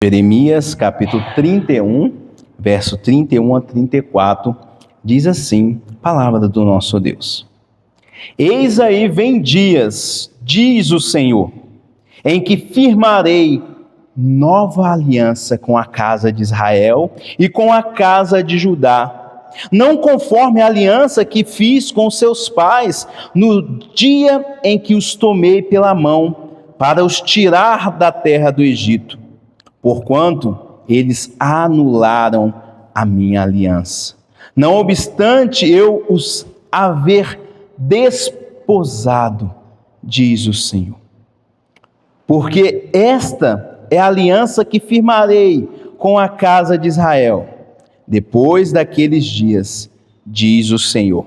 Jeremias, capítulo 31, verso 31 a 34, diz assim, a palavra do nosso Deus. Eis aí vem dias, diz o Senhor, em que firmarei nova aliança com a casa de Israel e com a casa de Judá, não conforme a aliança que fiz com seus pais no dia em que os tomei pela mão para os tirar da terra do Egito, porquanto eles anularam a minha aliança. Não obstante eu os haver desposado, diz o Senhor. Porque esta é a aliança que firmarei com a casa de Israel, depois daqueles dias, diz o Senhor.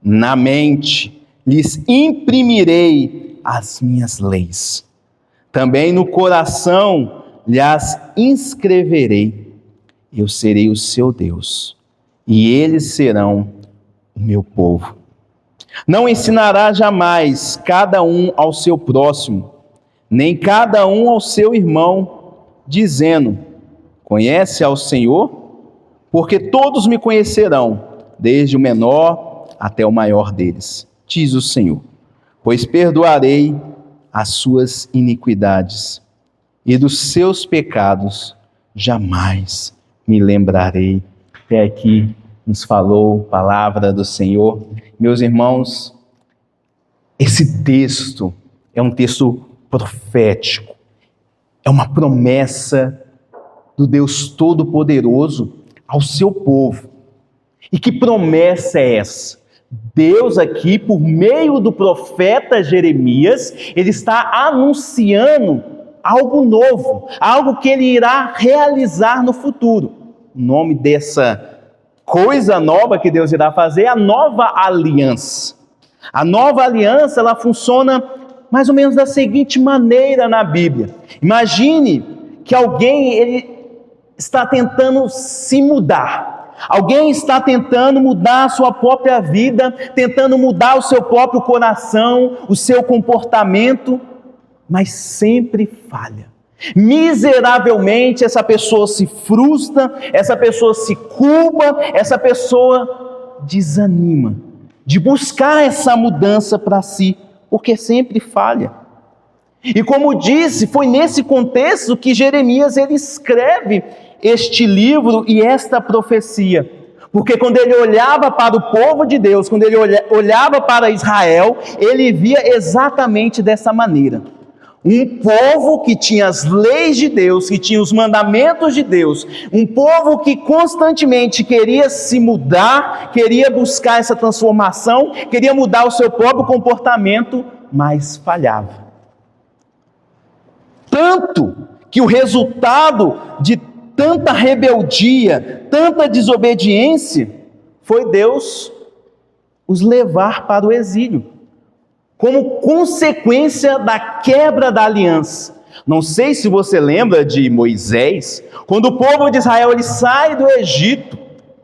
Na mente lhes imprimirei as minhas leis. Também no coração lhes inscreverei. Eu serei o seu Deus, e eles serão o meu povo. Não ensinará jamais cada um ao seu próximo, nem cada um ao seu irmão, dizendo, conhece ao Senhor? Porque todos me conhecerão, desde o menor até o maior deles, diz o Senhor. Pois perdoarei as suas iniquidades, e dos seus pecados jamais me lembrarei. Até aqui nos falou a palavra do Senhor. Meus irmãos, esse texto é um texto profético, é uma promessa do Deus Todo-Poderoso ao seu povo. E que promessa é essa? Deus aqui, por meio do profeta Jeremias, ele está anunciando algo novo, algo que ele irá realizar no futuro. O nome dessa coisa nova que Deus irá fazer é a nova aliança. A nova aliança, ela funciona mais ou menos da seguinte maneira na Bíblia. Imagine que alguém ele está tentando se mudar. Alguém está tentando mudar a sua própria vida, tentando mudar o seu próprio coração, o seu comportamento, mas sempre falha. Miseravelmente essa pessoa se frustra, essa pessoa se culpa, essa pessoa desanima de buscar essa mudança para si, porque sempre falha. E como disse, foi nesse contexto que Jeremias ele escreve este livro e esta profecia. Porque quando ele olhava para o povo de Deus, quando ele olhava para Israel, ele via exatamente dessa maneira. Um povo que tinha as leis de Deus, que tinha os mandamentos de Deus, um povo que constantemente queria se mudar, queria buscar essa transformação, queria mudar o seu próprio comportamento, mas falhava. Tanto que o resultado de tanta rebeldia, tanta desobediência, foi Deus os levar para o exílio, como consequência da quebra da aliança. Não sei se você lembra de Moisés, quando o povo de Israel ele sai do Egito,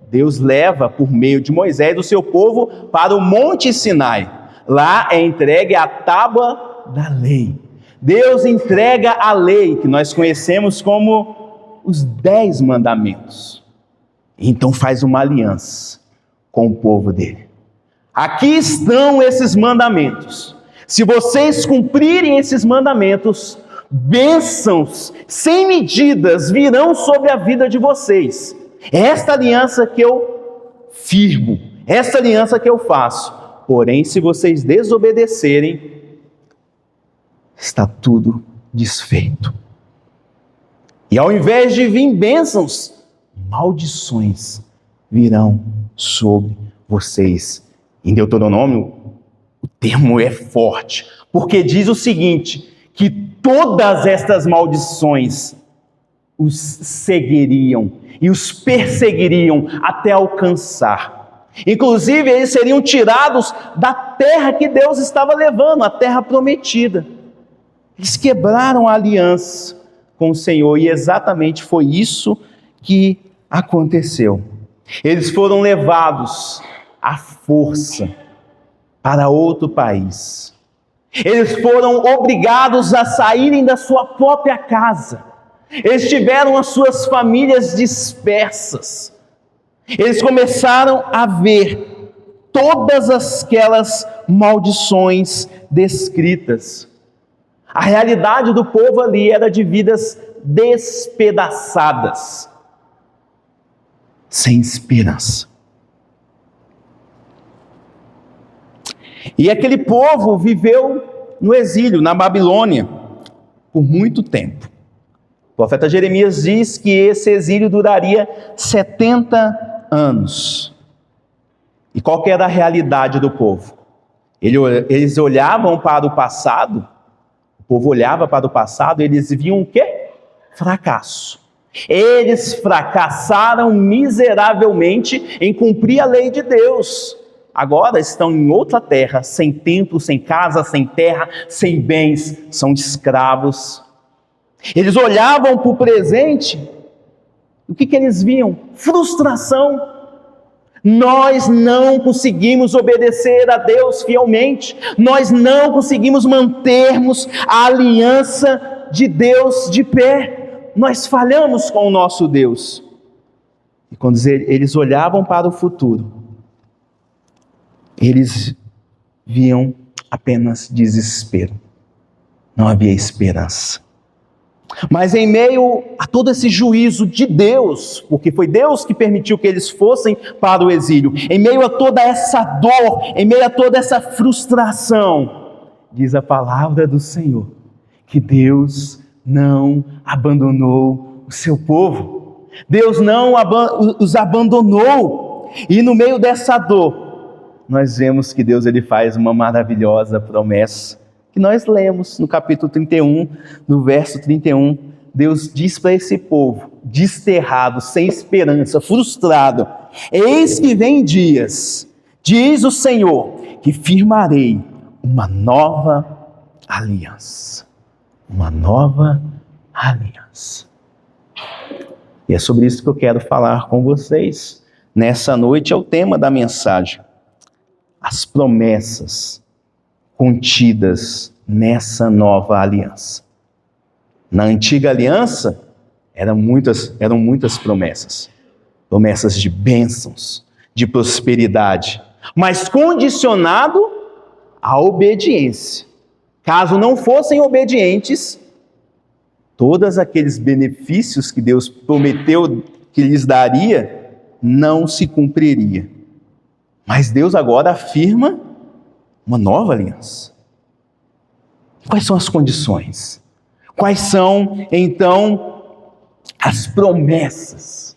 Deus leva por meio de Moisés o seu povo para o Monte Sinai. Lá é entregue a tábua da lei. Deus entrega a lei, que nós conhecemos como os 10 mandamentos. Então faz uma aliança com o povo dele. Aqui estão esses mandamentos. Se vocês cumprirem esses mandamentos, bênçãos sem medidas virão sobre a vida de vocês. É esta aliança que eu firmo, esta aliança que eu faço. Porém, se vocês desobedecerem, está tudo desfeito. E ao invés de vir bênçãos, maldições virão sobre vocês. Em Deuteronômio, o termo é forte, porque diz o seguinte, que todas estas maldições os seguiriam e os perseguiriam até alcançar. Inclusive, eles seriam tirados da terra que Deus estava levando, a terra prometida. Eles quebraram a aliança com o Senhor, e exatamente foi isso que aconteceu. Eles foram levados à força para outro país. Eles foram obrigados a saírem da sua própria casa, Eles tiveram as suas famílias dispersas. Eles começaram a ver todas aquelas maldições descritas. A realidade do povo ali era de vidas despedaçadas, sem esperança. E aquele povo viveu no exílio, na Babilônia, por muito tempo. O profeta Jeremias diz que esse exílio duraria 70 anos. E qual que era a realidade do povo? Eles olhavam para o passado, o povo olhava para o passado, eles viam o quê? Fracasso. Eles fracassaram miseravelmente em cumprir a lei de Deus. Agora estão em outra terra, sem templo, sem casa, sem terra, sem bens, são escravos. Eles olhavam para o presente, o que eles viam? Frustração. Nós não conseguimos obedecer a Deus fielmente, nós não conseguimos mantermos a aliança de Deus de pé, nós falhamos com o nosso Deus. E quando eles olhavam para o futuro, eles viam apenas desespero, não havia esperança. Mas em meio a todo esse juízo de Deus, porque foi Deus que permitiu que eles fossem para o exílio, em meio a toda essa dor, em meio a toda essa frustração, diz a palavra do Senhor, que Deus não abandonou o seu povo. Deus não os abandonou. E no meio dessa dor, nós vemos que Deus ele faz uma maravilhosa promessa, que nós lemos no capítulo 31, no verso 31, Deus diz para esse povo, desterrado, sem esperança, frustrado: eis que vem dias, diz o Senhor, que firmarei uma nova aliança. Uma nova aliança. E é sobre isso que eu quero falar com vocês. Nessa noite é o tema da mensagem. As promessas contidas nessa nova aliança. Na antiga aliança eram muitas promessas. Promessas de bênçãos, de prosperidade, mas condicionado à obediência. Caso não fossem obedientes, todos aqueles benefícios que Deus prometeu que lhes daria, não se cumpriria. Mas Deus agora afirma uma nova aliança. Quais são as condições? Quais são, então, as promessas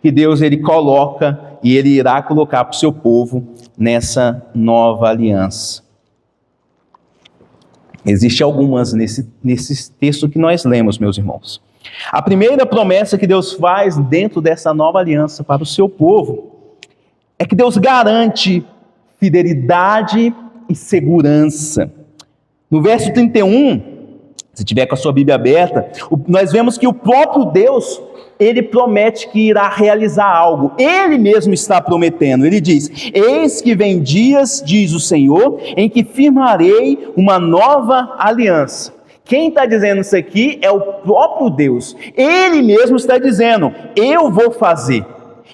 que Deus ele coloca e ele irá colocar para o seu povo nessa nova aliança? Existem algumas nesse texto que nós lemos, meus irmãos. A primeira promessa que Deus faz dentro dessa nova aliança para o seu povo é que Deus garante fidelidade e segurança. No verso 31, se tiver com a sua Bíblia aberta, nós vemos que o próprio Deus, ele promete que irá realizar algo. Ele mesmo está prometendo. Ele diz: eis que vem dias, diz o Senhor, em que firmarei uma nova aliança. Quem está dizendo isso aqui é o próprio Deus. Ele mesmo está dizendo: eu vou fazer,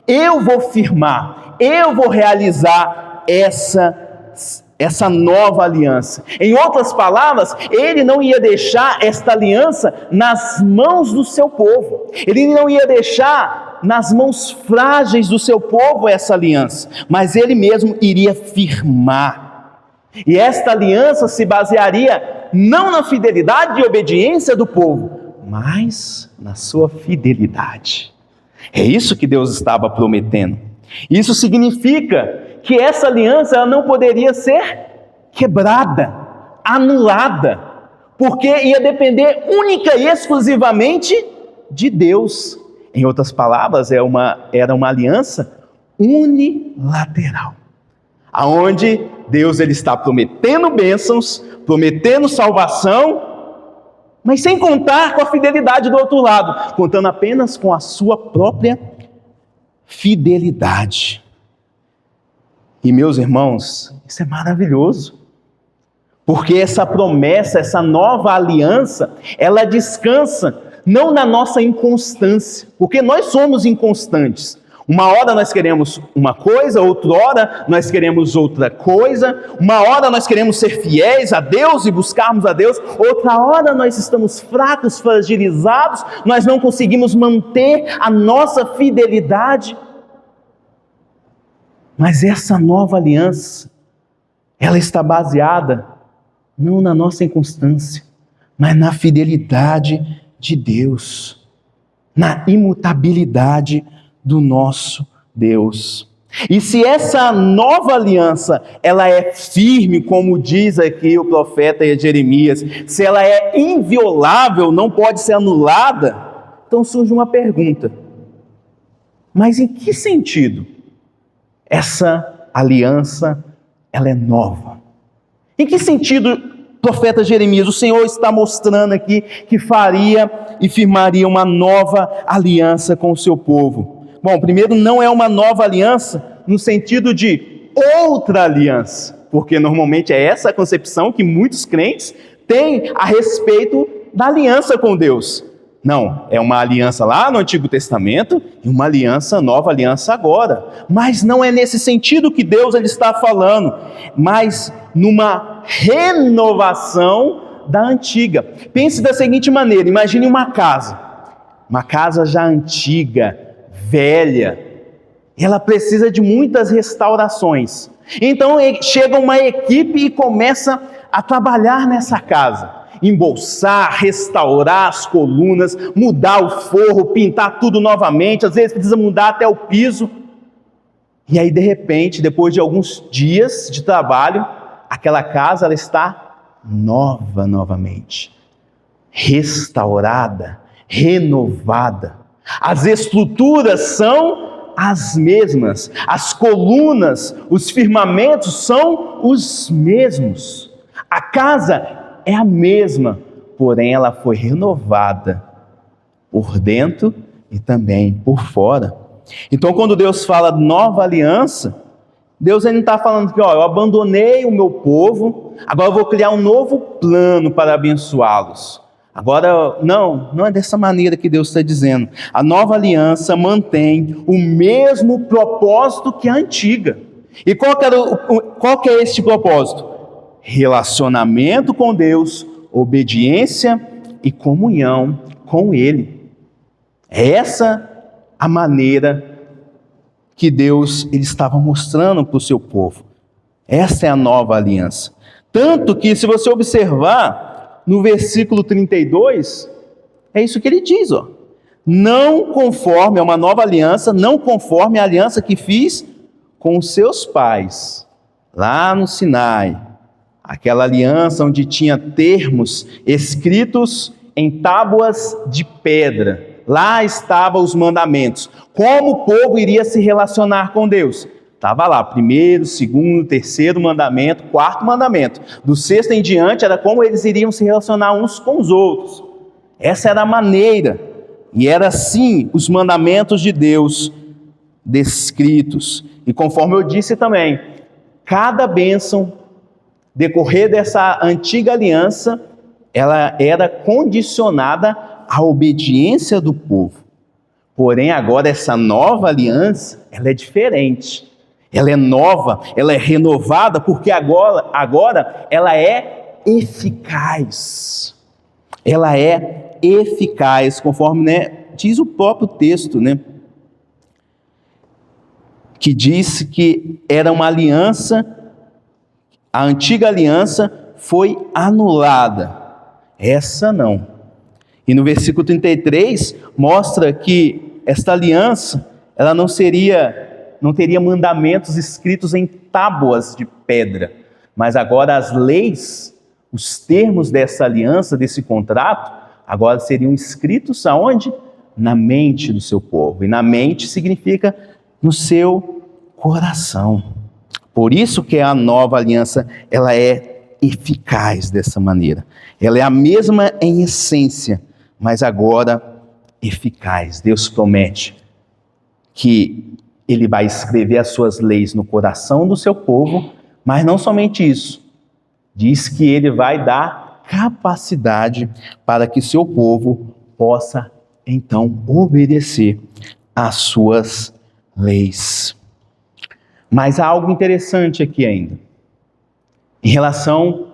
eu vou firmar, eu vou realizar essa nova aliança. Em outras palavras, ele não ia deixar esta aliança nas mãos do seu povo. Ele não ia deixar nas mãos frágeis do seu povo essa aliança, mas ele mesmo iria firmar. E esta aliança se basearia não na fidelidade e obediência do povo, mas na sua fidelidade. É isso que Deus estava prometendo. Isso significa que essa aliança ela não poderia ser quebrada, anulada, porque ia depender única e exclusivamente de Deus. Em outras palavras, era uma aliança unilateral, aonde Deus ele está prometendo bênçãos, prometendo salvação, mas sem contar com a fidelidade do outro lado, contando apenas com a sua própria fidelidade. E meus irmãos, isso é maravilhoso, porque essa promessa, essa nova aliança, ela descansa não na nossa inconstância, porque nós somos inconstantes. Uma hora nós queremos uma coisa, outra hora nós queremos outra coisa, uma hora nós queremos ser fiéis a Deus e buscarmos a Deus, outra hora nós estamos fracos, fragilizados, nós não conseguimos manter a nossa fidelidade. Mas essa nova aliança, ela está baseada não na nossa inconstância, mas na fidelidade de Deus, na imutabilidade do nosso Deus. E se essa nova aliança, ela é firme, como diz aqui o profeta Jeremias, se ela é inviolável, não pode ser anulada, então surge uma pergunta: mas em que sentido essa aliança, ela é nova? Em que sentido, profeta Jeremias, o Senhor está mostrando aqui que faria e firmaria uma nova aliança com o seu povo? Bom, primeiro, não é uma nova aliança no sentido de outra aliança, porque normalmente é essa a concepção que muitos crentes têm a respeito da aliança com Deus. Não, é uma aliança lá no Antigo Testamento e uma aliança, nova aliança agora. Mas não é nesse sentido que Deus ele está falando, mas numa renovação da antiga. Pense da seguinte maneira: imagine uma casa já antiga, velha, ela precisa de muitas restaurações. Então chega uma equipe e começa a trabalhar nessa casa, embolsar, restaurar as colunas, mudar o forro, pintar tudo novamente, às vezes precisa mudar até o piso. E aí de repente, depois de alguns dias de trabalho, aquela casa ela está nova novamente, restaurada, renovada. As estruturas são as mesmas, as colunas, os firmamentos são os mesmos. A casa é a mesma, porém ela foi renovada por dentro e também por fora. Então, quando Deus fala nova aliança, Deus não está falando que eu abandonei o meu povo, agora eu vou criar um novo plano para abençoá-los. Agora, não é dessa maneira que Deus está dizendo. A nova aliança mantém o mesmo propósito que a antiga. E qual que é este propósito? Relacionamento com Deus, obediência e comunhão com Ele. É essa a maneira que Deus ele estava mostrando para o seu povo. Essa é a nova aliança. Tanto que, se você observar, no versículo 32, é isso que ele diz, não conforme, é uma nova aliança, não conforme a aliança que fiz com os seus pais, lá no Sinai, aquela aliança onde tinha termos escritos em tábuas de pedra, lá estavam os mandamentos, como o povo iria se relacionar com Deus. Estava lá, primeiro, segundo, terceiro mandamento, quarto mandamento. Do sexto em diante era como eles iriam se relacionar uns com os outros. Essa era a maneira. E era assim os mandamentos de Deus descritos. E conforme eu disse também, cada bênção decorrer dessa antiga aliança, ela era condicionada à obediência do povo. Porém, agora essa nova aliança, ela é diferente. Ela é nova, ela é renovada, porque agora ela é eficaz. Ela é eficaz, conforme diz o próprio texto, que diz que era uma aliança, a antiga aliança foi anulada. Essa não. E no versículo 33 mostra que esta aliança, ela não teria mandamentos escritos em tábuas de pedra, mas agora as leis, os termos dessa aliança, desse contrato, agora seriam escritos aonde? Na mente do seu povo. E na mente significa no seu coração. Por isso que a nova aliança, ela é eficaz dessa maneira. Ela é a mesma em essência, mas agora eficaz. Deus promete que Ele vai escrever as suas leis no coração do seu povo, mas não somente isso. Diz que Ele vai dar capacidade para que seu povo possa então obedecer às suas leis. Mas há algo interessante aqui ainda, em relação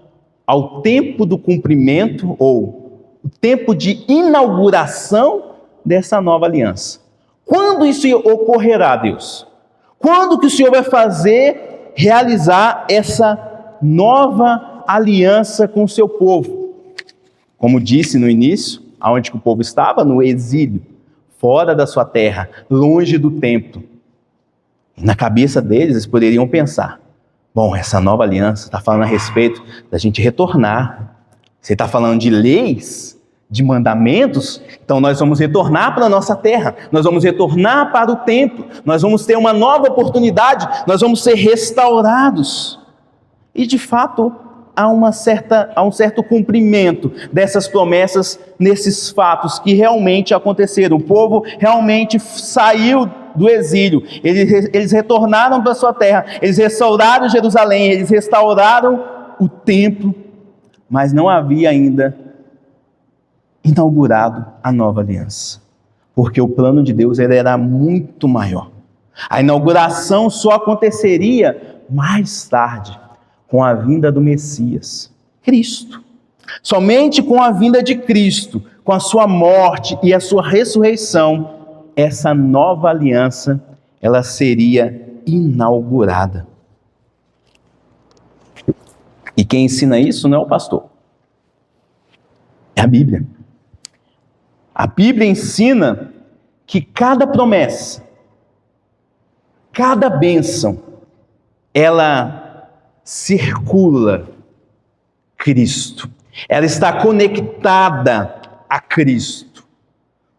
ao tempo do cumprimento ou o tempo de inauguração dessa nova aliança. Quando isso ocorrerá, Deus? Quando que o Senhor vai realizar essa nova aliança com o seu povo? Como disse no início, aonde que o povo estava? No exílio, fora da sua terra, longe do templo. E na cabeça deles, eles poderiam pensar, bom, essa nova aliança está falando a respeito da gente retornar. Você está falando de leis, de mandamentos, então nós vamos retornar para a nossa terra, nós vamos retornar para o templo, nós vamos ter uma nova oportunidade, nós vamos ser restaurados. E de fato, há um certo cumprimento dessas promessas nesses fatos que realmente aconteceram. O povo realmente saiu do exílio, eles retornaram para a sua terra, eles restauraram Jerusalém, eles restauraram o templo, mas não havia ainda inaugurado a nova aliança, porque o plano de Deus ele era muito maior. A inauguração só aconteceria mais tarde, com a vinda do Messias, Cristo. Somente com a vinda de Cristo, com a sua morte e a sua ressurreição, essa nova aliança, ela seria inaugurada. E quem ensina isso não é o pastor, é a Bíblia. A Bíblia ensina que cada promessa, cada bênção, ela circula Cristo. Ela está conectada a Cristo.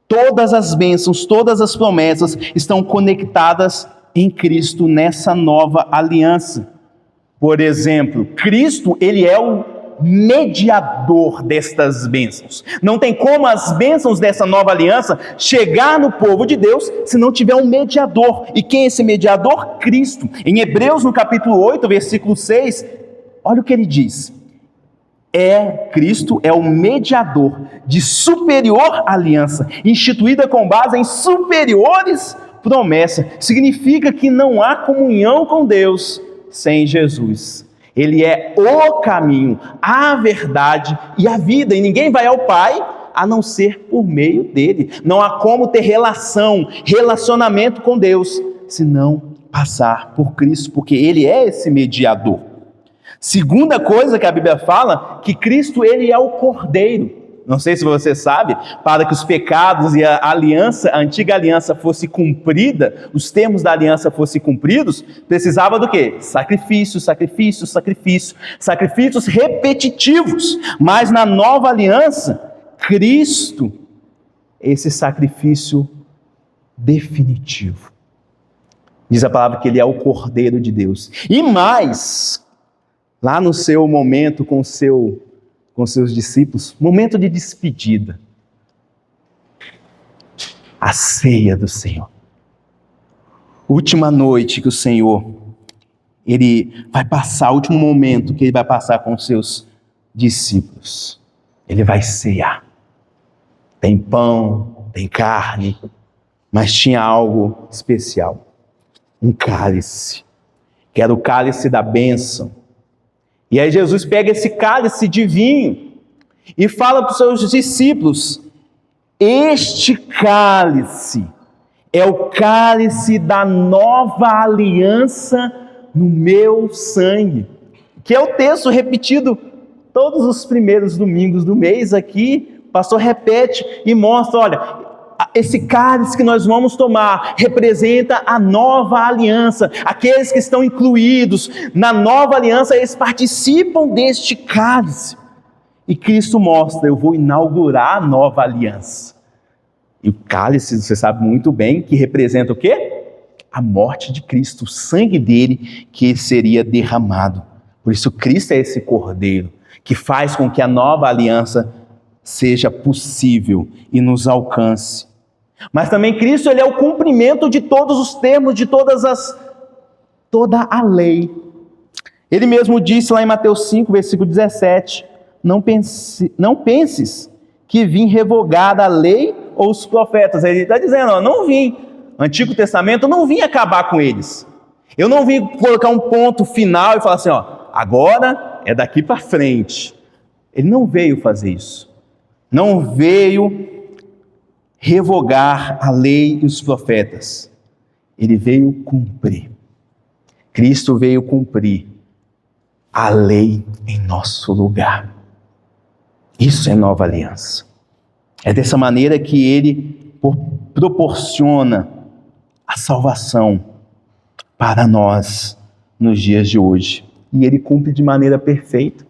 Todas as bênçãos, todas as promessas estão conectadas em Cristo nessa nova aliança. Por exemplo, Cristo, ele é o mediador destas bênçãos. Não tem como as bênçãos dessa nova aliança chegar no povo de Deus se não tiver um mediador. E quem é esse mediador? Cristo. Em Hebreus, no capítulo 8, versículo 6, olha o que ele diz. Cristo é o mediador de superior aliança, instituída com base em superiores promessas. Significa que não há comunhão com Deus sem Jesus. Ele é o caminho, a verdade e a vida. E ninguém vai ao Pai a não ser por meio dele. Não há como ter relacionamento com Deus, se não passar por Cristo, porque ele é esse mediador. Segunda coisa que a Bíblia fala, que Cristo ele é o Cordeiro. Não sei se você sabe, para que os pecados e a antiga aliança fosse cumprida, os termos da aliança fossem cumpridos, precisava do quê? Sacrifícios repetitivos. Mas na nova aliança, Cristo, esse sacrifício definitivo. Diz a palavra que ele é o Cordeiro de Deus. E mais, lá no seu momento com seus discípulos, momento de despedida, a ceia do Senhor. Última noite que o Senhor, ele vai passar, o último momento que ele vai passar com seus discípulos. Ele vai cear. Tem pão, tem carne, mas tinha algo especial. Um cálice, que era o cálice da bênção. E aí Jesus pega esse cálice de vinho e fala para os seus discípulos: este cálice é o cálice da nova aliança no meu sangue. Que é o texto repetido todos os primeiros domingos do mês aqui. O pastor repete e mostra, olha, esse cálice que nós vamos tomar representa a nova aliança. Aqueles que estão incluídos na nova aliança, eles participam deste cálice. E Cristo mostra, eu vou inaugurar a nova aliança. E o cálice, você sabe muito bem, que representa o quê? A morte de Cristo, o sangue dele que seria derramado. Por isso Cristo é esse Cordeiro, que faz com que a nova aliança seja possível e nos alcance. Mas também Cristo ele é o cumprimento de todos os termos, de toda a lei. Ele mesmo disse lá em Mateus 5, versículo 17, não penses que vim revogar a lei ou os profetas. Ele está dizendo, ó, não vim, no Antigo Testamento, eu não vim acabar com eles. Eu não vim colocar um ponto final e falar assim, ó, agora é daqui para frente. Ele não veio fazer isso. Não veio revogar a lei e os profetas. Ele veio cumprir. Cristo veio cumprir a lei em nosso lugar. Isso é nova aliança. É dessa maneira que ele proporciona a salvação para nós nos dias de hoje. E ele cumpre de maneira perfeita.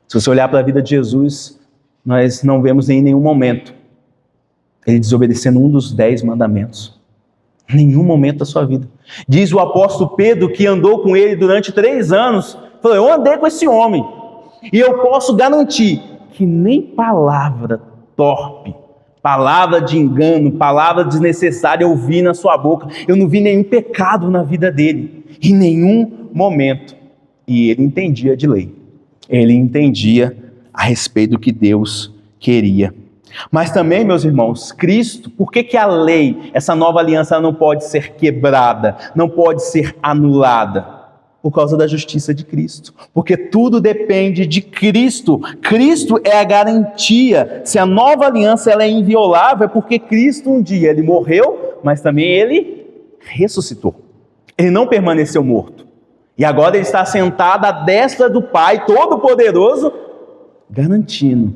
Se você olhar para a vida de Jesus, nós não vemos em nenhum momento ele desobedecendo um dos 10 mandamentos. Em nenhum momento da sua vida. Diz o apóstolo Pedro, que andou com ele durante 3 anos, falou, eu andei com esse homem, e eu posso garantir que nem palavra torpe, palavra de engano, palavra desnecessária eu vi na sua boca. Eu não vi nenhum pecado na vida dele, em nenhum momento. E ele entendia de lei. Ele entendia a respeito do que Deus queria. Mas também, meus irmãos, Cristo, por que a lei, essa nova aliança, não pode ser quebrada, não pode ser anulada? Por causa da justiça de Cristo. Porque tudo depende de Cristo. Cristo é a garantia. Se a nova aliança ela é inviolável, é porque Cristo um dia ele morreu, mas também ele ressuscitou. Ele não permaneceu morto. E agora ele está sentado à destra do Pai Todo-Poderoso, garantindo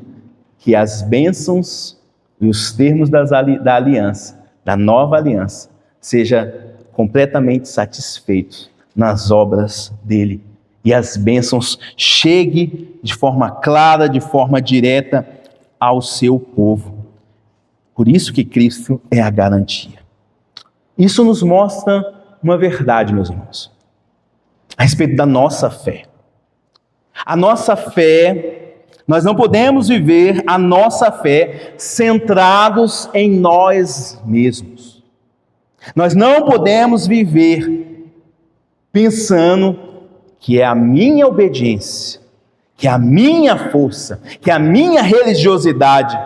que as bênçãos e os termos da aliança, da nova aliança, sejam completamente satisfeitos nas obras dele. E as bênçãos cheguem de forma clara, de forma direta ao seu povo. Por isso que Cristo é a garantia. Isso nos mostra uma verdade, meus irmãos, a respeito da nossa fé. A nossa fé, nós não podemos viver a nossa fé centrados em nós mesmos. Nós não podemos viver pensando que é a minha obediência, que é a minha força, que é a minha religiosidade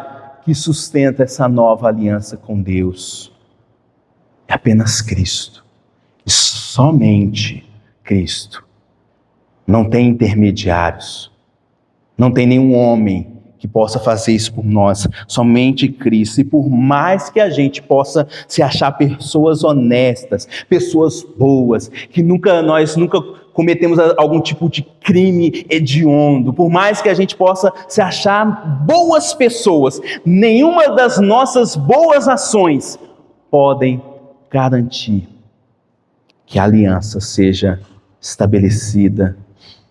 que sustenta essa nova aliança com Deus. É apenas Cristo. E somente Cristo. Não tem intermediários. Não tem nenhum homem que possa fazer isso por nós, somente Cristo. E por mais que a gente possa se achar pessoas honestas, pessoas boas, que nós nunca cometemos algum tipo de crime hediondo, por mais que a gente possa se achar boas pessoas, nenhuma das nossas boas ações podem garantir que a aliança seja estabelecida,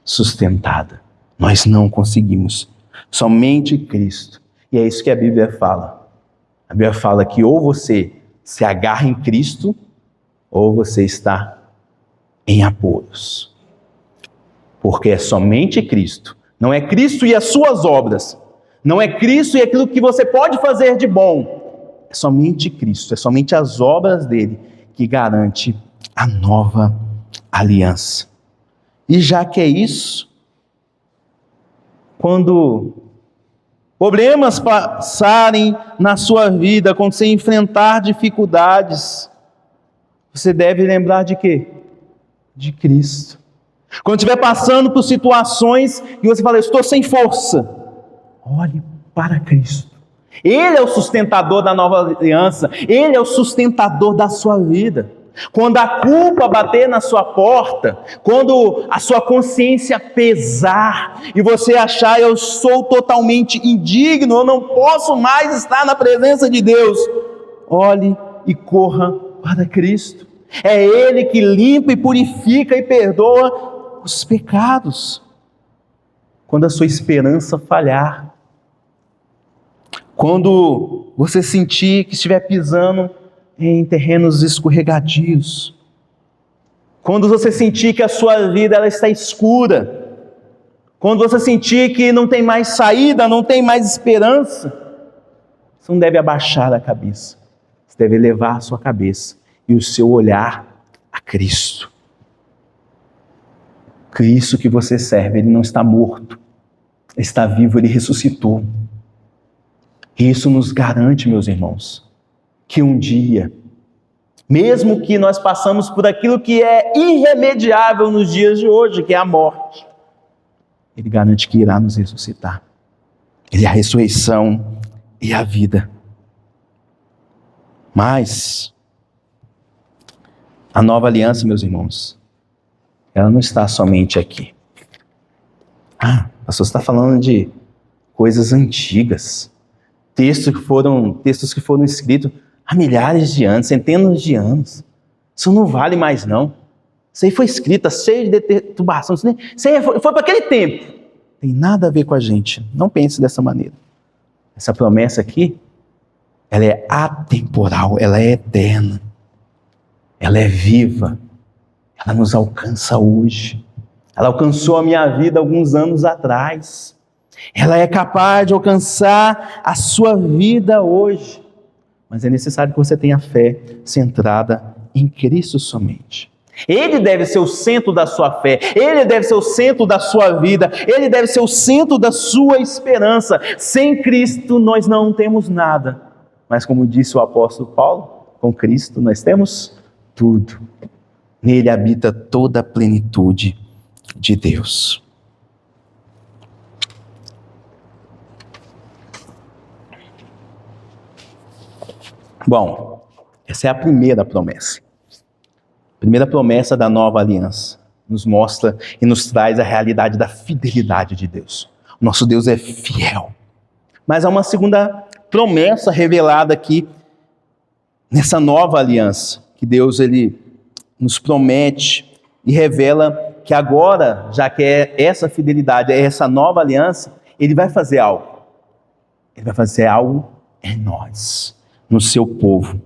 sustentada. Nós não conseguimos. Somente Cristo. E é isso que a Bíblia fala. A Bíblia fala que ou você se agarra em Cristo, ou você está em apuros. Porque é somente Cristo. Não é Cristo e as suas obras. Não é Cristo e aquilo que você pode fazer de bom. É somente Cristo. É somente as obras dele que garante a nova aliança. E já que é isso, quando problemas passarem na sua vida, quando você enfrentar dificuldades, você deve lembrar de quê? De Cristo. Quando estiver passando por situações e você fala, eu estou sem força, olhe para Cristo. Ele é o sustentador da nova aliança, Ele é o sustentador da sua vida. Quando a culpa bater na sua porta, quando a sua consciência pesar e você achar, eu sou totalmente indigno, eu não posso mais estar na presença de Deus, olhe e corra para Cristo. É Ele que limpa e purifica e perdoa os pecados. Quando a sua esperança falhar, quando você sentir que estiver pisando em terrenos escorregadios, quando você sentir que a sua vida ela está escura, quando você sentir que não tem mais saída, não tem mais esperança, você não deve abaixar a cabeça, você deve elevar a sua cabeça e o seu olhar a Cristo. Cristo que você serve, Ele não está morto, Ele está vivo, Ele ressuscitou. Isso nos garante, meus irmãos, que um dia, mesmo que nós passamos por aquilo que é irremediável nos dias de hoje, que é a morte, Ele garante que irá nos ressuscitar. Ele é a ressurreição e a vida. Mas a nova aliança, meus irmãos, ela não está somente aqui. Pastor, você está falando de coisas antigas, textos que foram escritos há milhares de anos, centenas de anos. Isso não vale mais não. Isso aí foi escrito, cheio de deturbação. Isso aí foi para aquele tempo. Tem nada a ver com a gente. Não pense dessa maneira. Essa promessa aqui, ela é atemporal, ela é eterna. Ela é viva. Ela nos alcança hoje. Ela alcançou a minha vida alguns anos atrás. Ela é capaz de alcançar a sua vida hoje. Mas é necessário que você tenha fé centrada em Cristo somente. Ele deve ser o centro da sua fé, Ele deve ser o centro da sua vida, Ele deve ser o centro da sua esperança. Sem Cristo nós não temos nada. Mas como disse o apóstolo Paulo, com Cristo nós temos tudo. Nele habita toda a plenitude de Deus. Bom, essa é a primeira promessa. A primeira promessa da nova aliança nos mostra e nos traz a realidade da fidelidade de Deus. O nosso Deus é fiel. Mas há uma segunda promessa revelada aqui nessa nova aliança, que Deus ele nos promete e revela que agora, já que é essa fidelidade, é essa nova aliança, Ele vai fazer algo. Ele vai fazer algo em nós, no seu povo.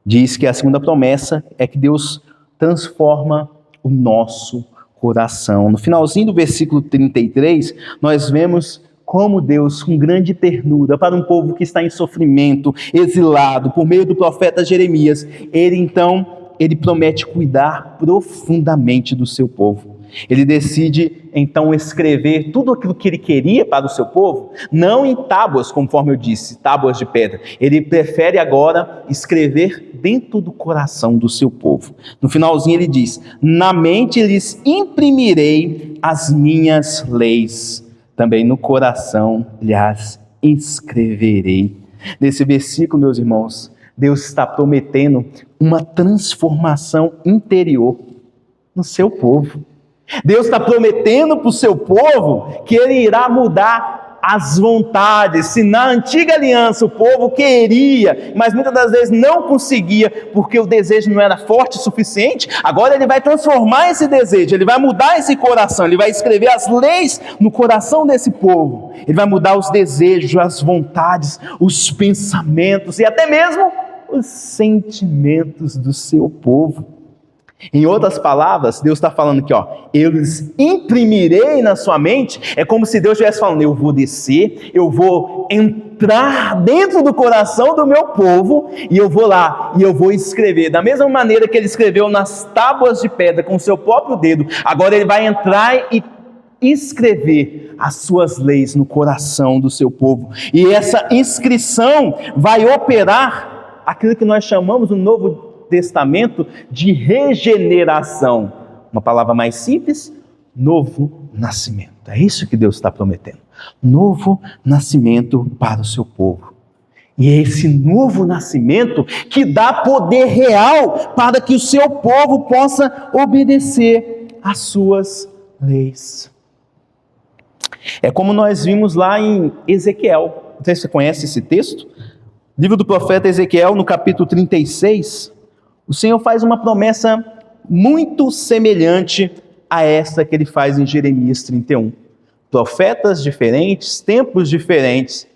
Diz que a segunda promessa é que Deus transforma o nosso coração. No finalzinho do versículo 33, nós vemos como Deus, com grande ternura para um povo que está em sofrimento, exilado, por meio do profeta Jeremias, Ele promete cuidar profundamente do seu povo. Ele decide, então, escrever tudo aquilo que ele queria para o seu povo, não em tábuas, conforme eu disse, tábuas de pedra. Ele prefere agora escrever dentro do coração do seu povo. No finalzinho ele diz: na mente lhes imprimirei as minhas leis, também no coração lhes escreverei. Nesse versículo, meus irmãos, Deus está prometendo uma transformação interior no seu povo. Deus está prometendo para o seu povo que Ele irá mudar as vontades. Se na antiga aliança o povo queria, mas muitas das vezes não conseguia, porque o desejo não era forte o suficiente, agora Ele vai transformar esse desejo, Ele vai mudar esse coração, Ele vai escrever as leis no coração desse povo. Ele vai mudar os desejos, as vontades, os pensamentos e até mesmo os sentimentos do seu povo. Em outras palavras, Deus está falando aqui, eu lhes imprimirei na sua mente. É como se Deus estivesse falando: eu vou descer, eu vou entrar dentro do coração do meu povo, e eu vou lá, e eu vou escrever. Da mesma maneira que Ele escreveu nas tábuas de pedra com o seu próprio dedo, agora Ele vai entrar e escrever as suas leis no coração do seu povo. E essa inscrição vai operar aquilo que nós chamamos no Novo Testamento de regeneração. Uma palavra mais simples: novo nascimento. É isso que Deus está prometendo. Novo nascimento para o seu povo. E é esse novo nascimento que dá poder real para que o seu povo possa obedecer às suas leis. É como nós vimos lá em Ezequiel. Não sei se você conhece esse texto. Livro do profeta Ezequiel, no capítulo 36, o Senhor faz uma promessa muito semelhante a essa que Ele faz em Jeremias 31. Profetas diferentes, tempos diferentes,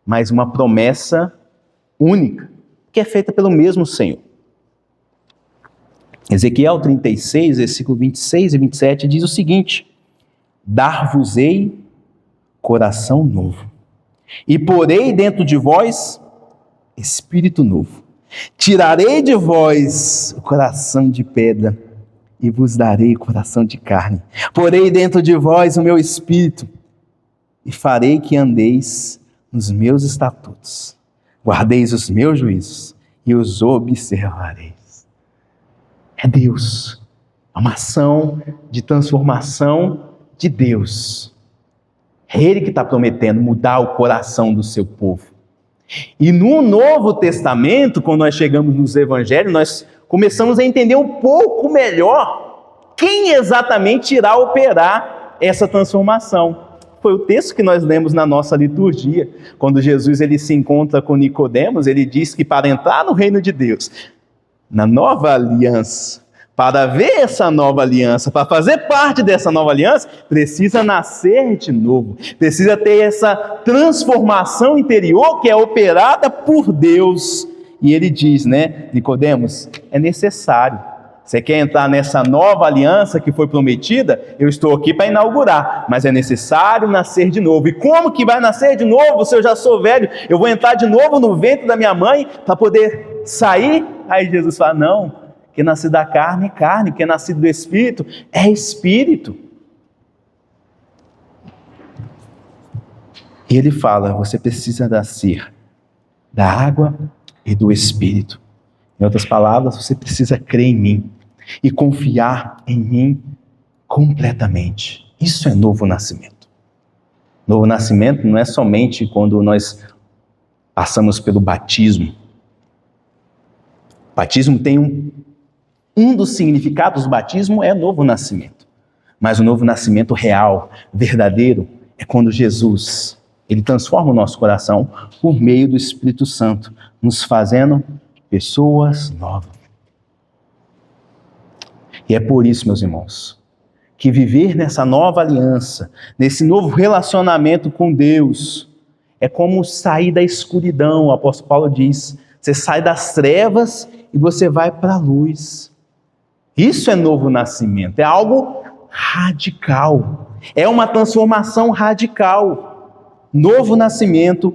mas uma promessa única, que é feita pelo mesmo Senhor. Ezequiel 36, versículo 26 e 27, diz o seguinte: dar-vos-ei coração novo, e porei dentro de vós espírito novo. Tirarei de vós o coração de pedra e vos darei coração de carne. Porei dentro de vós o meu espírito e farei que andeis nos meus estatutos, guardeis os meus juízos e os observareis. É Deus, é uma ação de transformação de Deus. É Ele que está prometendo mudar o coração do seu povo. E no Novo Testamento, quando nós chegamos nos Evangelhos, nós começamos a entender um pouco melhor quem exatamente irá operar essa transformação. Foi o texto que nós lemos na nossa liturgia, quando Jesus ele se encontra com Nicodemos, ele diz que para entrar no reino de Deus, na nova aliança, para ver essa nova aliança, para fazer parte dessa nova aliança, precisa nascer de novo, precisa ter essa transformação interior que é operada por Deus. E ele diz, Nicodemos, é necessário. Você quer entrar nessa nova aliança que foi prometida? Eu estou aqui para inaugurar, mas é necessário nascer de novo. E como que vai nascer de novo se eu já sou velho? Eu vou entrar de novo no ventre da minha mãe para poder sair? Aí Jesus fala, não. Que nascido da carne é carne, que é nascido do Espírito é Espírito. E ele fala, você precisa nascer da água e do Espírito. Em outras palavras, você precisa crer em mim e confiar em mim completamente. Isso é novo nascimento. Novo nascimento não é somente quando nós passamos pelo batismo. O batismo tem um dos significados do batismo é novo nascimento. Mas o novo nascimento real, verdadeiro, é quando Jesus, ele transforma o nosso coração por meio do Espírito Santo, nos fazendo pessoas novas. E é por isso, meus irmãos, que viver nessa nova aliança, nesse novo relacionamento com Deus, é como sair da escuridão. O apóstolo Paulo diz, você sai das trevas e você vai para a luz. Isso é novo nascimento, é algo radical, é uma transformação radical. Novo nascimento,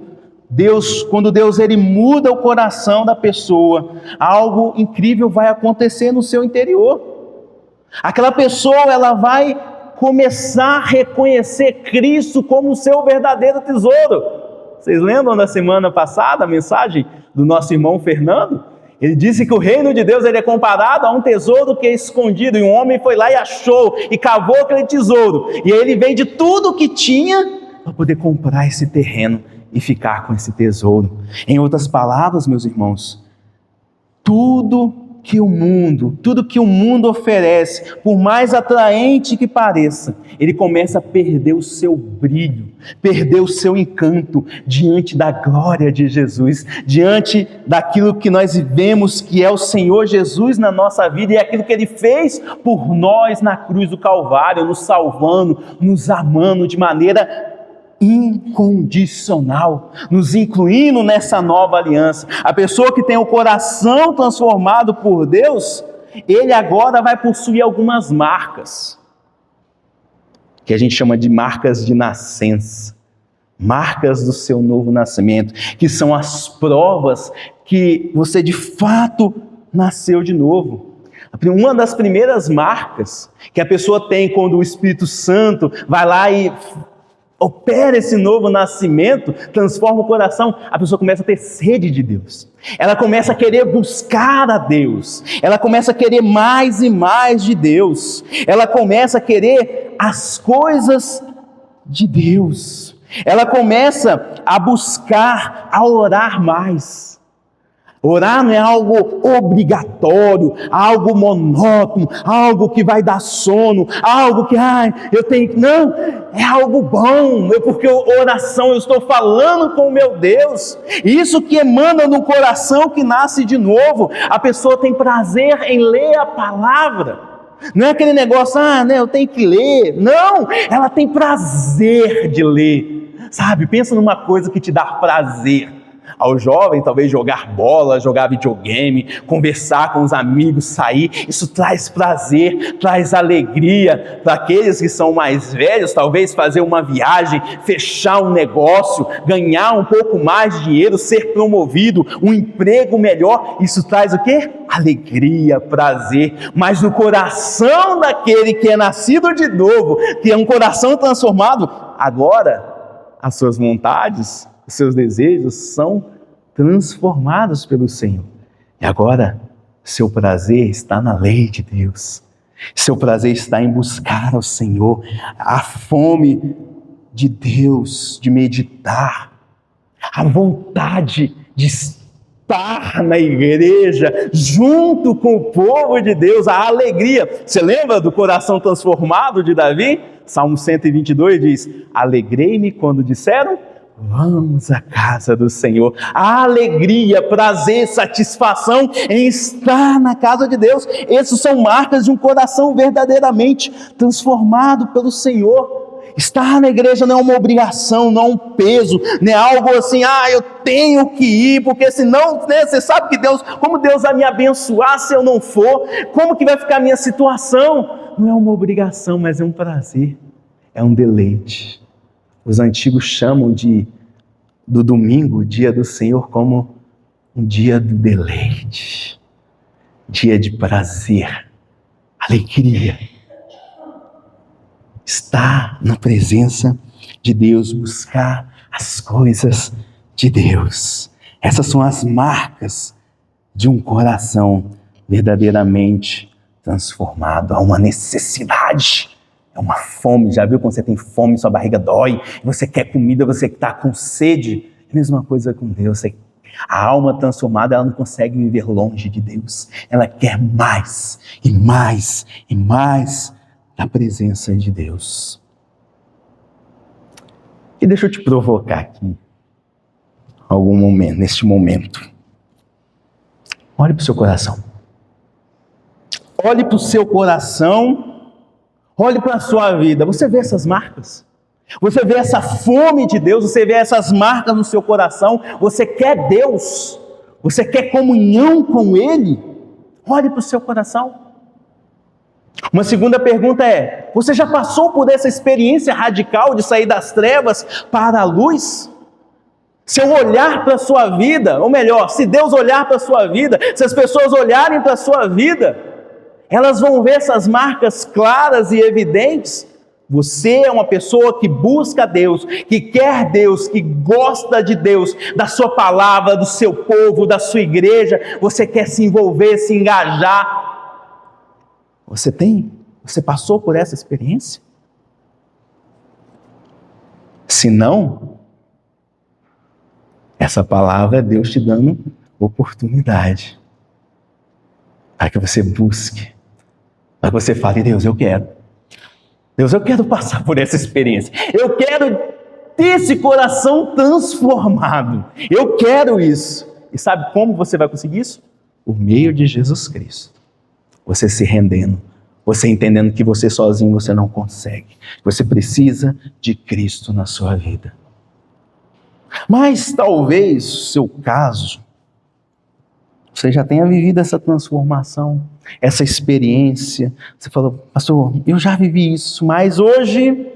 quando Deus ele muda o coração da pessoa, algo incrível vai acontecer no seu interior. Aquela pessoa ela vai começar a reconhecer Cristo como o seu verdadeiro tesouro. Vocês lembram da semana passada a mensagem do nosso irmão Fernando? Ele disse que o reino de Deus ele é comparado a um tesouro que é escondido, e um homem foi lá e achou, e cavou aquele tesouro, e aí ele vende tudo o que tinha para poder comprar esse terreno e ficar com esse tesouro. Em outras palavras, meus irmãos, tudo que o mundo oferece, por mais atraente que pareça, ele começa a perder o seu brilho, perder o seu encanto diante da glória de Jesus, diante daquilo que nós vemos que é o Senhor Jesus na nossa vida e aquilo que Ele fez por nós na cruz do Calvário, nos salvando, nos amando de maneira incondicional, nos incluindo nessa nova aliança. A pessoa que tem o coração transformado por Deus, ele agora vai possuir algumas marcas, que a gente chama de marcas de nascença, marcas do seu novo nascimento, que são as provas que você de fato nasceu de novo. Uma das primeiras marcas que a pessoa tem quando o Espírito Santo vai lá e opera esse novo nascimento, transforma o coração, a pessoa começa a ter sede de Deus. Ela começa a querer buscar a Deus. Ela começa a querer mais e mais de Deus. Ela começa a querer as coisas de Deus. Ela começa a buscar, a orar mais. Orar não é algo obrigatório, algo monótono, algo que vai dar sono, algo que, eu tenho que... Não, é algo bom, porque oração, eu estou falando com o meu Deus. Isso que emana no coração que nasce de novo. A pessoa tem prazer em ler a palavra. Não é aquele negócio, eu tenho que ler. Não, ela tem prazer de ler. Sabe, pensa numa coisa que te dá prazer. Ao jovem, talvez jogar bola, jogar videogame, conversar com os amigos, sair, isso traz prazer, traz alegria. Para aqueles que são mais velhos, talvez fazer uma viagem, fechar um negócio, ganhar um pouco mais de dinheiro, ser promovido, um emprego melhor, isso traz o quê? Alegria, prazer. Mas no coração daquele que é nascido de novo, que é um coração transformado, agora as suas vontades os seus desejos são transformados pelo Senhor. E agora, seu prazer está na lei de Deus. Seu prazer está em buscar ao Senhor, a fome de Deus, de meditar, a vontade de estar na igreja, junto com o povo de Deus, a alegria. Você lembra do coração transformado de Davi? Salmo 122 diz: alegrei-me quando disseram, vamos à casa do Senhor. A alegria, prazer, satisfação em estar na casa de Deus. Essas são marcas de um coração verdadeiramente transformado pelo Senhor. Estar na igreja não é uma obrigação, não é um peso, não é algo assim, eu tenho que ir, porque senão, né, você sabe que Deus, como Deus vai me abençoar se eu não for? Como que vai ficar a minha situação? Não é uma obrigação, mas é um prazer, é um deleite. Os antigos chamam do domingo, dia do Senhor, como um dia do deleite, dia de prazer, alegria. Estar na presença de Deus, buscar as coisas de Deus. Essas são as marcas de um coração verdadeiramente transformado. Há uma necessidade, é uma fome. Já viu quando você tem fome, sua barriga dói, você quer comida, você está com sede? É a mesma coisa com Deus. A alma transformada, ela não consegue viver longe de Deus. Ela quer mais e mais e mais da presença de Deus. E deixa eu te provocar aqui, neste momento. Olhe para o seu coração. Olhe para o seu coração. Olhe para a sua vida. Você vê essas marcas? Você vê essa fome de Deus? Você vê essas marcas no seu coração? Você quer Deus? Você quer comunhão com Ele? Olhe para o seu coração. Uma segunda pergunta é: você já passou por essa experiência radical de sair das trevas para a luz? Se eu olhar para a sua vida, ou melhor, se Deus olhar para a sua vida, se as pessoas olharem para a sua vida, elas vão ver essas marcas claras e evidentes. Você é uma pessoa que busca Deus, que quer Deus, que gosta de Deus, da sua palavra, do seu povo, da sua igreja. Você quer se envolver, se engajar. Você passou por essa experiência? Se não, essa palavra é Deus te dando oportunidade para que você busque, para que você fale: Deus, eu quero. Deus, eu quero passar por essa experiência. Eu quero ter esse coração transformado. Eu quero isso. E sabe como você vai conseguir isso? Por meio de Jesus Cristo. Você se rendendo, você entendendo que você sozinho você não consegue. Você precisa de Cristo na sua vida. Mas talvez, no seu caso, você já tenha vivido essa transformação, essa experiência. Você falou: pastor, eu já vivi isso, mas hoje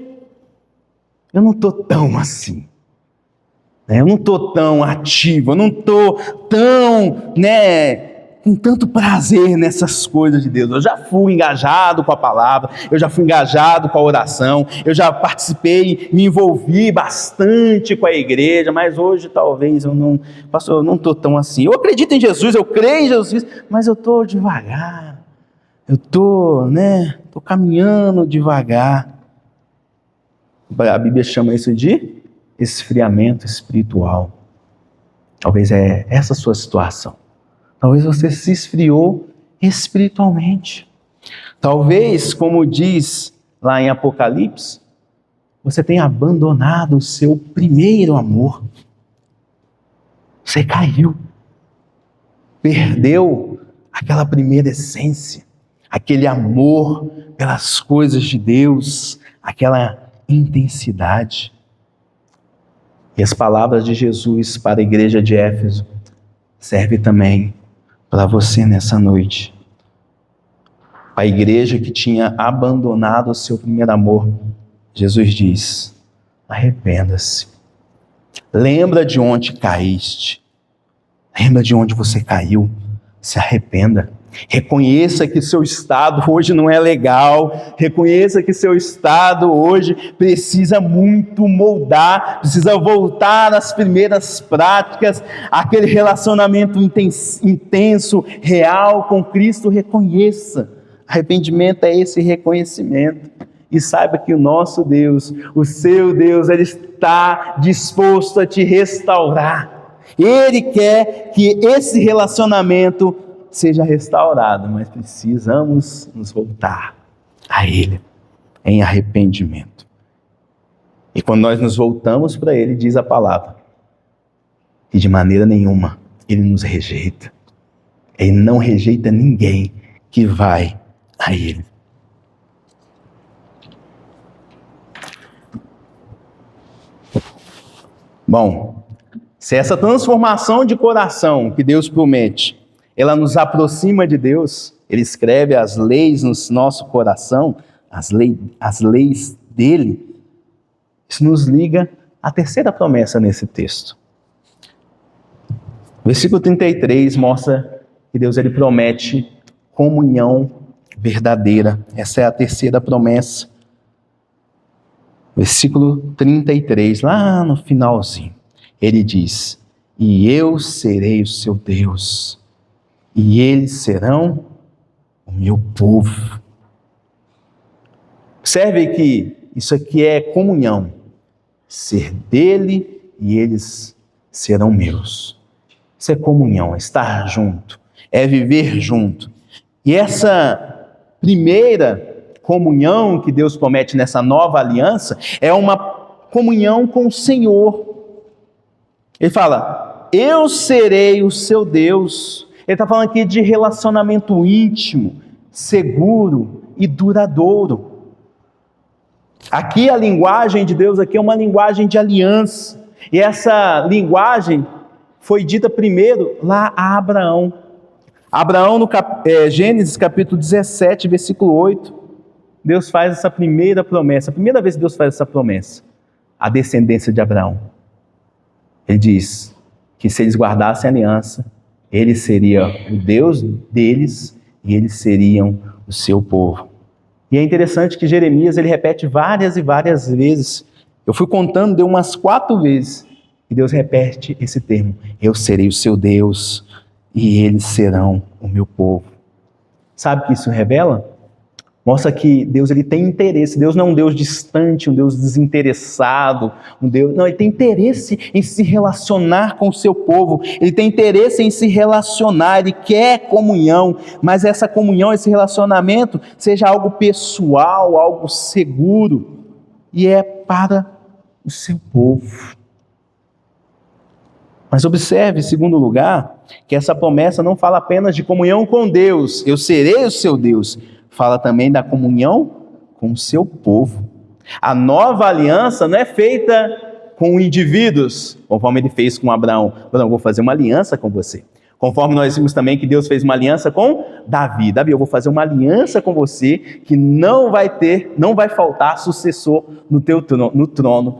eu não estou tão assim. Eu não estou tão ativo, eu não estou tão, com tanto prazer nessas coisas de Deus. Eu já fui engajado com a palavra, eu já fui engajado com a oração, eu já participei, me envolvi bastante com a igreja, mas hoje talvez pastor, eu não estou tão assim. Eu acredito em Jesus, eu creio em Jesus, mas eu estou devagar, eu estou caminhando devagar. A Bíblia chama isso de esfriamento espiritual. Talvez é essa a sua situação. Talvez você se esfriou espiritualmente. Talvez, como diz lá em Apocalipse, você tenha abandonado o seu primeiro amor. Você caiu. Perdeu aquela primeira essência, aquele amor pelas coisas de Deus, aquela intensidade. E as palavras de Jesus para a igreja de Éfeso servem também para você nessa noite. A igreja que tinha abandonado o seu primeiro amor, Jesus diz: arrependa-se. Lembra de onde caíste. Lembra de onde você caiu. Se arrependa. Reconheça que seu estado hoje não é legal. Reconheça que seu estado hoje precisa muito moldar, precisa voltar às primeiras práticas, aquele relacionamento intenso, real com Cristo. Reconheça. Arrependimento é esse reconhecimento. E saiba que o nosso Deus, o seu Deus, Ele está disposto a te restaurar. Ele quer que esse relacionamento seja restaurado, mas precisamos nos voltar a Ele em arrependimento. E quando nós nos voltamos para Ele, diz a palavra, que de maneira nenhuma Ele nos rejeita. Ele não rejeita ninguém que vai a Ele. Bom, se essa transformação de coração que Deus promete, ela nos aproxima de Deus, Ele escreve as leis no nosso coração, as leis dEle, isso nos liga à terceira promessa nesse texto. O versículo 33 mostra que Deus Ele promete comunhão verdadeira. Essa é a terceira promessa. Versículo 33, lá no finalzinho, Ele diz, e eu serei o seu Deus, e eles serão o meu povo. Observe que isso aqui é comunhão, ser dele e eles serão meus. Isso é comunhão, é estar junto, é viver junto. E essa primeira comunhão que Deus promete nessa nova aliança é uma comunhão com o Senhor. Ele fala, eu serei o seu Deus. Ele está falando aqui de relacionamento íntimo, seguro e duradouro. Aqui a linguagem de Deus aqui é uma linguagem de aliança. E essa linguagem foi dita primeiro lá a Abraão. Abraão, no Gênesis capítulo 17, versículo 8, Deus faz essa primeira promessa. A primeira vez que Deus faz essa promessa, a descendência de Abraão. Ele diz que se eles guardassem a aliança, Ele seria o Deus deles e eles seriam o seu povo. E é interessante que Jeremias ele repete várias e várias vezes. Eu fui contando, deu umas 4 vezes. E Deus repete esse termo. Eu serei o seu Deus e eles serão o meu povo. Sabe o que isso revela? Mostra que Deus ele tem interesse. Deus não é um Deus distante, um Deus desinteressado. Não, Ele tem interesse em se relacionar com o seu povo. Ele tem interesse em se relacionar. Ele quer comunhão. Mas essa comunhão, esse relacionamento, seja algo pessoal, algo seguro. E é para o seu povo. Mas observe, em segundo lugar, que essa promessa não fala apenas de comunhão com Deus. Eu serei o seu Deus. Fala também da comunhão com o seu povo. A nova aliança não é feita com indivíduos, conforme Ele fez com Abraão. Abraão, eu vou fazer uma aliança com você. Conforme nós vimos também que Deus fez uma aliança com Davi. Davi, eu vou fazer uma aliança com você que não vai faltar sucessor no trono.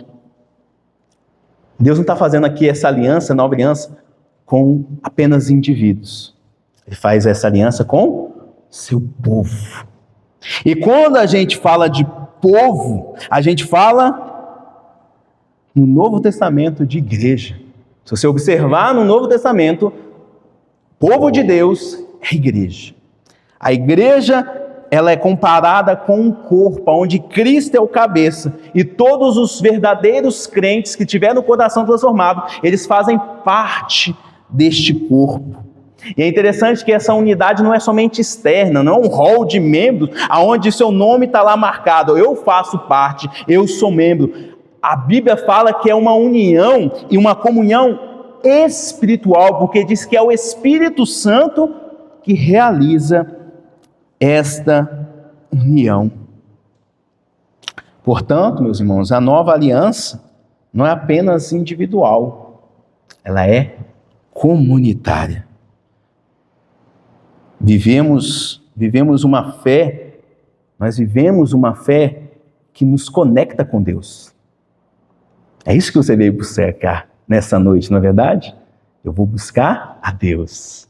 Deus não está fazendo aqui essa aliança, nova aliança, com apenas indivíduos. Ele faz essa aliança com seu povo. E quando a gente fala de povo, a gente fala no Novo Testamento de igreja. Se você observar no Novo Testamento, povo de Deus é igreja. A igreja, ela é comparada com um corpo, onde Cristo é o cabeça, e todos os verdadeiros crentes que tiveram o coração transformado, eles fazem parte deste corpo. E é interessante que essa unidade não é somente externa, não é um rol de membros, onde seu nome está lá marcado, eu faço parte, eu sou membro. A Bíblia fala que é uma união e uma comunhão espiritual, porque diz que é o Espírito Santo que realiza esta união. Portanto, meus irmãos, a nova aliança não é apenas individual, ela é comunitária. Vivemos uma fé, nós vivemos uma fé que nos conecta com Deus. É isso que você veio buscar nessa noite, não é verdade? Eu vou buscar a Deus.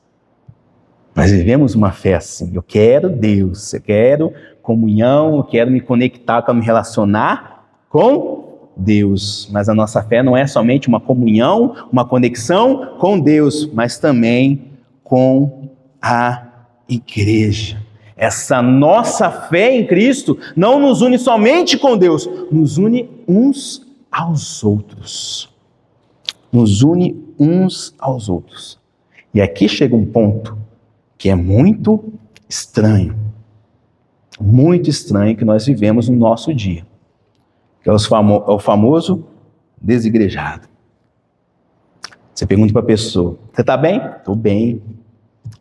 Nós vivemos uma fé assim, eu quero Deus, eu quero comunhão, eu quero me conectar, eu quero me relacionar com Deus. Mas a nossa fé não é somente uma comunhão, uma conexão com Deus, mas também com a igreja. Essa nossa fé em Cristo não nos une somente com Deus, nos une uns aos outros. Nos une uns aos outros. E aqui chega um ponto que é muito estranho que nós vivemos no nosso dia, que é o famoso desigrejado. Você pergunta para a pessoa, você está bem? Estou bem.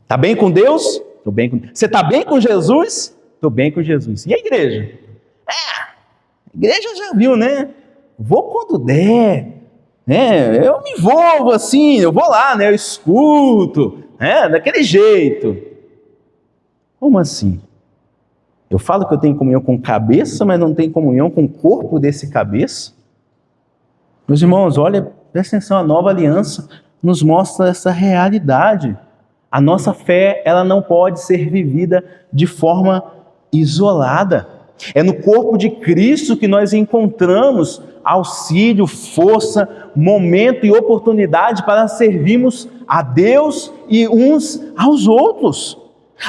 Está bem com Deus? Estou bem com Deus. Você está bem com Jesus? Estou bem com Jesus. E a igreja? A igreja já viu, né? Vou quando der, né? Eu me envolvo assim, eu vou lá, né? Eu escuto, né? Daquele jeito. Como assim? Eu falo que eu tenho comunhão com cabeça, mas não tenho comunhão com o corpo desse cabeça? Meus irmãos, olha, presta atenção, a nova aliança nos mostra essa realidade. A nossa fé, ela não pode ser vivida de forma isolada. É no corpo de Cristo que nós encontramos auxílio, força, momento e oportunidade para servirmos a Deus e uns aos outros.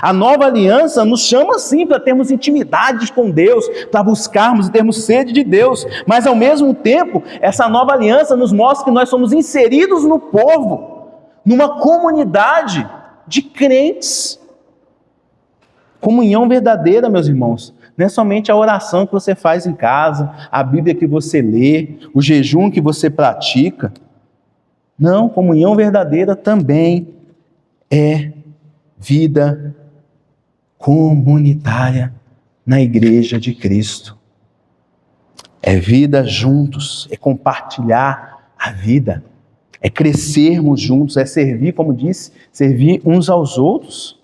A nova aliança nos chama sim para termos intimidade com Deus, para buscarmos e termos sede de Deus, mas ao mesmo tempo, essa nova aliança nos mostra que nós somos inseridos no povo, numa comunidade de crentes. Comunhão verdadeira, meus irmãos, não é somente a oração que você faz em casa, a Bíblia que você lê, o jejum que você pratica. Não, comunhão verdadeira também é vida comunitária na igreja de Cristo. É vida juntos, é compartilhar a vida, é crescermos juntos, é servir, como disse, servir uns aos outros.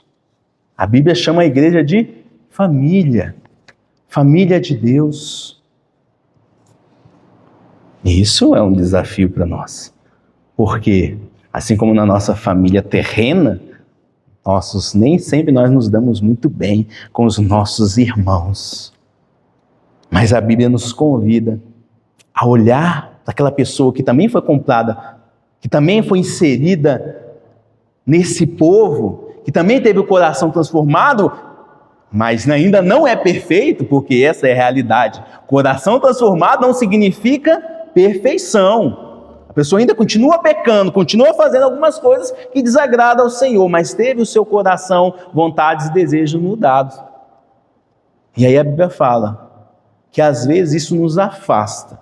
A Bíblia chama a igreja de família, família de Deus. Isso é um desafio para nós, porque assim como na nossa família terrena, nem sempre nós nos damos muito bem com os nossos irmãos. Mas a Bíblia nos convida a olhar para aquela pessoa que também foi comprada, que também foi inserida nesse povo, que também teve o coração transformado, mas ainda não é perfeito, porque essa é a realidade. Coração transformado não significa perfeição. A pessoa ainda continua pecando, continua fazendo algumas coisas que desagradam ao Senhor, mas teve o seu coração, vontades e desejos mudados. E aí a Bíblia fala que às vezes isso nos afasta.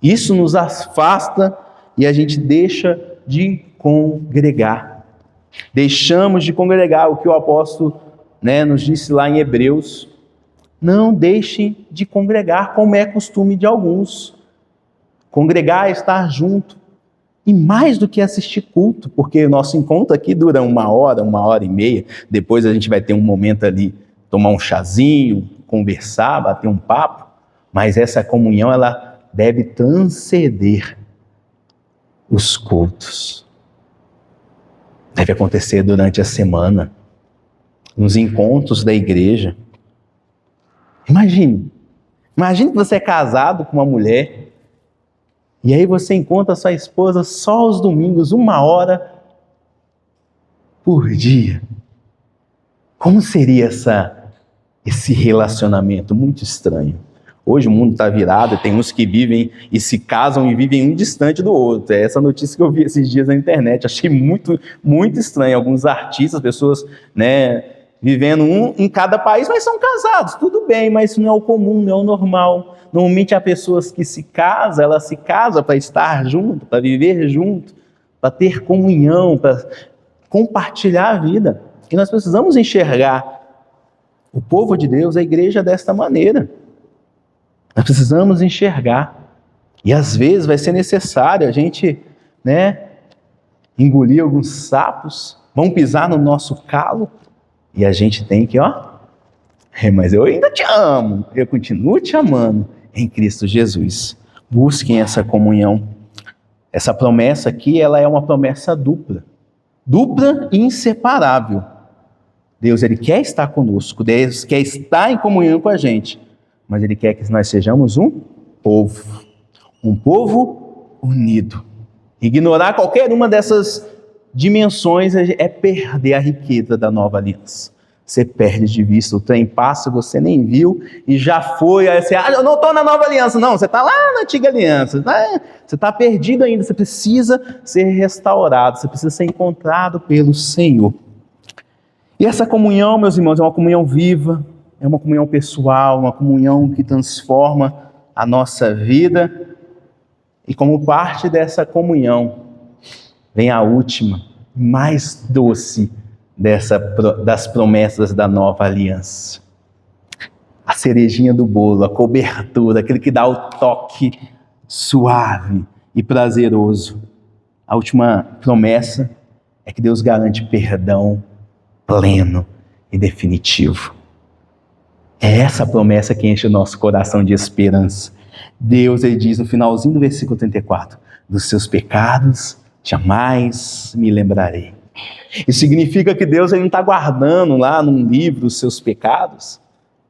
Isso nos afasta e a gente deixa de congregar. Deixamos de congregar, o que o apóstolo nos disse lá em Hebreus. Não deixe de congregar, como é costume de alguns. Congregar é estar junto. E mais do que assistir culto, porque o nosso encontro aqui dura 1 hora e meia. Depois a gente vai ter um momento ali, tomar um chazinho, conversar, bater um papo. Mas essa comunhão, ela deve transcender os cultos. Deve acontecer durante a semana, nos encontros da igreja. Imagine que você é casado com uma mulher, e aí você encontra a sua esposa só aos domingos, 1 hora por dia. Como seria esse relacionamento? Muito estranho. Hoje o mundo está virado, tem uns que vivem e se casam e vivem um distante do outro. É essa notícia que eu vi esses dias na internet. Achei muito, muito estranho. Alguns artistas, pessoas, vivendo um em cada país, mas são casados. Tudo bem, mas isso não é o comum, não é o normal. Normalmente há pessoas que se casam, ela se casa para estar junto, para viver junto, para ter comunhão, para compartilhar a vida. E nós precisamos enxergar o povo de Deus, a igreja, desta maneira. Nós precisamos enxergar. E às vezes vai ser necessário a gente, engolir alguns sapos, vão pisar no nosso calo, e a gente tem que, mas eu ainda te amo, eu continuo te amando em Cristo Jesus. Busquem essa comunhão. Essa promessa aqui, ela é uma promessa dupla e inseparável. Deus, Ele quer estar conosco, Deus quer estar em comunhão com a gente, mas Ele quer que nós sejamos um povo unido. Ignorar qualquer uma dessas dimensões é perder a riqueza da nova aliança. Você perde de vista, o trem passa, você nem viu e já foi. Aí você, eu não estou na nova aliança. Não, você está lá na antiga aliança. Você está perdido ainda, você precisa ser restaurado, você precisa ser encontrado pelo Senhor. E essa comunhão, meus irmãos, é uma comunhão viva, é uma comunhão pessoal, uma comunhão que transforma a nossa vida. E como parte dessa comunhão, vem a última, mais doce das promessas da nova aliança. A cerejinha do bolo, a cobertura, aquele que dá o toque suave e prazeroso. A última promessa é que Deus garante perdão pleno e definitivo. É essa promessa que enche o nosso coração de esperança. Deus, Ele diz no finalzinho do versículo 34, dos seus pecados jamais me lembrarei. Isso significa que Deus, Ele não está guardando lá num livro os seus pecados,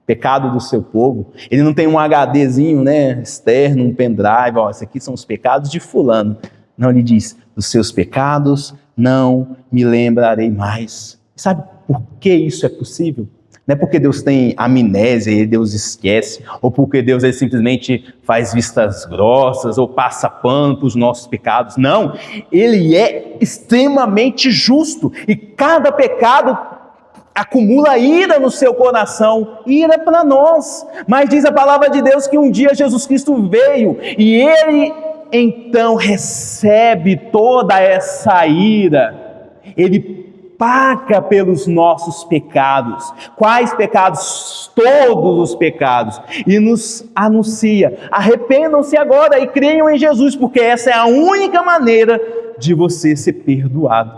pecado do seu povo. Ele não tem um HDzinho, externo, um pendrive, esses aqui são os pecados de fulano. Não, Ele diz, dos seus pecados não me lembrarei mais. Sabe por que isso é possível? Não é porque Deus tem amnésia e Deus esquece, ou porque Deus Ele simplesmente faz vistas grossas ou passa pano para os nossos pecados. Não, Ele é extremamente justo e cada pecado acumula ira no seu coração, ira para nós. Mas diz a palavra de Deus que um dia Jesus Cristo veio e Ele então recebe toda essa ira. Ele paga pelos nossos pecados. Quais pecados? Todos os pecados. E nos anuncia, arrependam-se agora e creiam em Jesus, porque essa é a única maneira de você ser perdoado.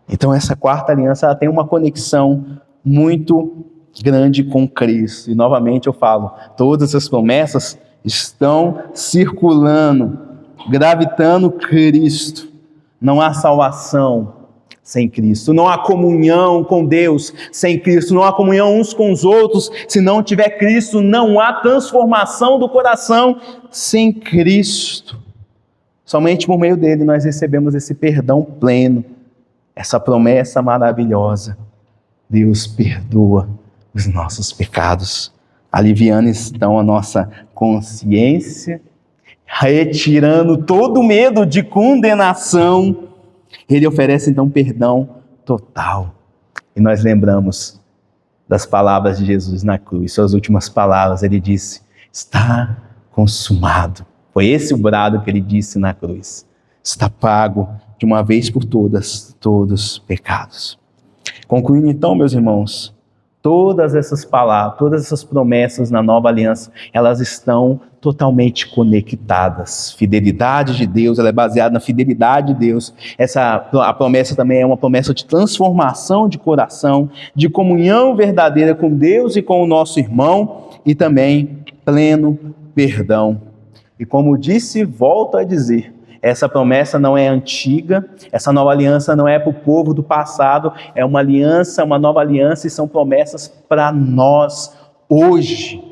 Então essa quarta aliança ela tem uma conexão muito grande com Cristo. E novamente eu falo, todas as promessas estão circulando, gravitando Cristo. Não há salvação sem Cristo, não há comunhão com Deus sem Cristo, não há comunhão uns com os outros se não tiver Cristo, não há transformação do coração sem Cristo. Somente por meio dele nós recebemos esse perdão pleno, essa promessa maravilhosa. Deus perdoa os nossos pecados, aliviando então a nossa consciência, retirando todo o medo de condenação. Ele oferece então perdão total. E nós lembramos das palavras de Jesus na cruz, suas últimas palavras. Ele disse, está consumado. Foi esse o brado que ele disse na cruz. Está pago de uma vez por todas, todos os pecados. Concluindo então, meus irmãos, todas essas palavras, todas essas promessas na nova aliança, elas estão totalmente conectadas. Fidelidade de Deus, ela é baseada na fidelidade de Deus. A promessa também é uma promessa de transformação de coração, de comunhão verdadeira com Deus e com o nosso irmão, e também pleno perdão. E como disse, volto a dizer, essa promessa não é antiga, essa nova aliança não é para o povo do passado, é uma aliança, uma nova aliança, e são promessas para nós hoje.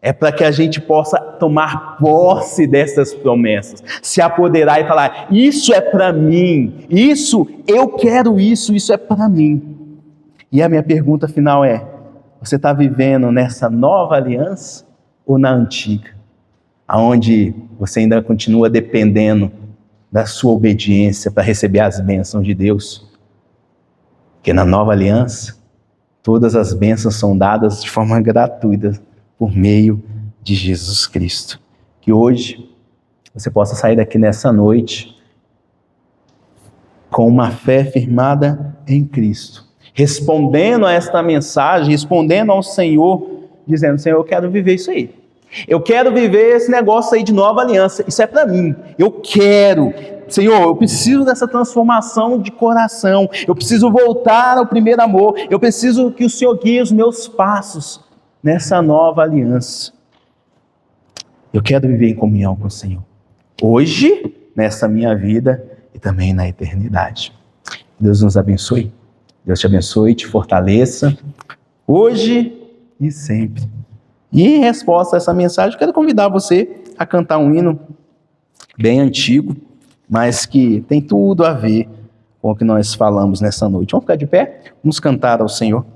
É para que a gente possa tomar posse dessas promessas, se apoderar e falar, isso é para mim, eu quero isso é para mim. E a minha pergunta final é, você está vivendo nessa nova aliança ou na antiga? Onde você ainda continua dependendo da sua obediência para receber as bênçãos de Deus? Porque na nova aliança, todas as bênçãos são dadas de forma gratuita por meio de Jesus Cristo. Que hoje você possa sair daqui nessa noite com uma fé firmada em Cristo, respondendo a esta mensagem, respondendo ao Senhor, dizendo, Senhor, eu quero viver isso aí. Eu quero viver esse negócio aí de nova aliança. Isso é para mim. Eu quero. Senhor, eu preciso dessa transformação de coração. Eu preciso voltar ao primeiro amor. Eu preciso que o Senhor guie os meus passos nessa nova aliança. Eu quero viver em comunhão com o Senhor. Hoje, nessa minha vida e também na eternidade. Deus nos abençoe. Deus te abençoe, te fortaleça, hoje e sempre. E em resposta a essa mensagem, eu quero convidar você a cantar um hino bem antigo, mas que tem tudo a ver com o que nós falamos nessa noite. Vamos ficar de pé? Vamos cantar ao Senhor.